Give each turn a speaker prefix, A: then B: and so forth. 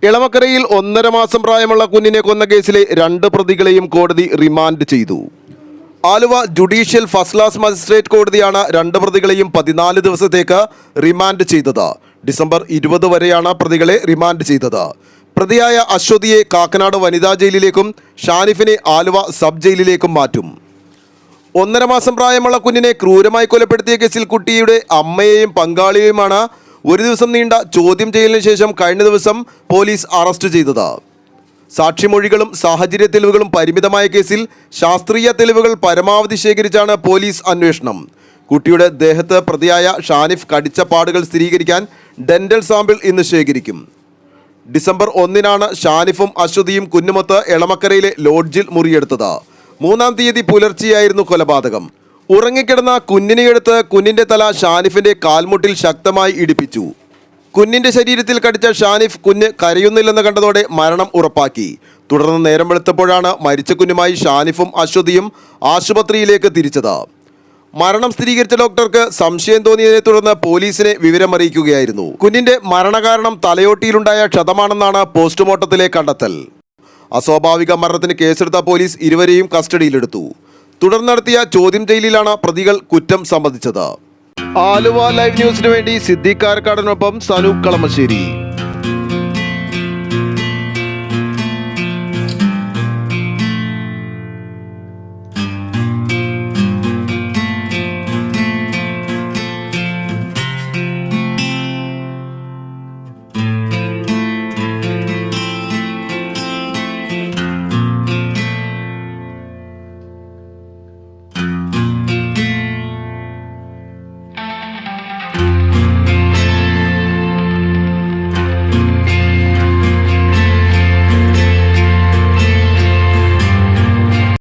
A: എളമക്കരയിൽ 1.5 മാസം പ്രായമുള്ള കുഞ്ഞിനെ കൊന്ന കേസിലെ 2 പ്രതികളെയും കോടതി റിമാൻഡ് ചെയ്തു. Aluva judicial first class magistrate കോടതിയാണ് 2 പ്രതികളെയും 14 ദിവസത്തേക്ക് റിമാൻഡ് ചെയ്തത്. ഡിസംബർ 20 വരെയാണ് പ്രതികളെ റിമാൻഡ് ചെയ്തത്. പ്രതിയായ അശ്വതിയെ കാക്കനാട് വനിതാ ജയിലിലേക്കും ഷാനിഫിനെ ആലുവ സബ് ജയിലിലേക്കും മാറ്റും. 1.5 മാസം പ്രായമുള്ള കുഞ്ഞിനെ ക്രൂരമായി കൊലപ്പെടുത്തിയ കേസിൽ കുട്ടിയുടെ അമ്മയെയും പങ്കാളിയെയുമാണ് ഒരു ദിവസം നീണ്ട ചോദ്യം ചെയ്യലിന് ശേഷം കഴിഞ്ഞ ദിവസം പോലീസ് അറസ്റ്റ് ചെയ്തത്. സാക്ഷിമൊഴികളും സാഹചര്യ തെളിവുകളും പരിമിതമായ കേസിൽ ശാസ്ത്രീയ തെളിവുകൾ പരമാവധി ശേഖരിച്ചാണ് പോലീസ് അന്വേഷണം. കുട്ടിയുടെ ദേഹത്ത് പ്രതിയായ ഷാനിഫ് കടിച്ച പാടുകൾ സ്ഥിരീകരിക്കാൻ ഡെന്റൽ സാമ്പിൾ ഇന്ന് ശേഖരിക്കും. ഡിസംബർ 1-നാണ് ഷാനിഫും അശ്വതിയും കുഞ്ഞുമൊത്ത് എളമക്കരയിലെ ലോഡ്ജിൽ മുറിയെടുത്തത്. 3-ാം തീയതി പുലർച്ചെയായിരുന്നു കൊലപാതകം. ഉറങ്ങിക്കിടന്ന കുഞ്ഞിനെയെടുത്ത് കുഞ്ഞിൻ്റെ തല ഷാനിഫിൻ്റെ കാൽമുട്ടിൽ ശക്തമായി ഇടിപ്പിച്ചു. കുഞ്ഞിൻ്റെ ശരീരത്തിൽ കടിച്ച ഷാനിഫ് കുഞ്ഞ് കരയുന്നില്ലെന്ന് കണ്ടതോടെ മരണം ഉറപ്പാക്കി. തുടർന്ന് നേരം വെളുത്തപ്പോഴാണ് മരിച്ച കുഞ്ഞുമായി ഷാനിഫും അശ്വതിയും ആശുപത്രിയിലേക്ക് തിരിച്ചത്. മരണം സ്ഥിരീകരിച്ച ഡോക്ടർക്ക് സംശയം തോന്നിയതിനെ തുടർന്ന് പോലീസിനെ വിവരമറിയിക്കുകയായിരുന്നു. കുഞ്ഞിൻ്റെ മരണകാരണം തലയോട്ടിയിലുണ്ടായ ക്ഷതമാണെന്നാണ് പോസ്റ്റ്മോർട്ടത്തിലെ കണ്ടെത്തൽ. അസ്വാഭാവിക മരണത്തിന് കേസെടുത്ത പോലീസ് ഇരുവരെയും കസ്റ്റഡിയിലെടുത്തു. തുടർന്ന് നടത്തിയ ചോദ്യം ചെയ്യലിലാണ് പ്രതികൾ കുറ്റം സമ്മതിച്ചത്. ആലുവ ലൈവ് ന്യൂസിനു വേണ്ടി സിദ്ദീഖ് കാരക്കാടിനൊപ്പം സനൂപ് കളമശ്ശേരി.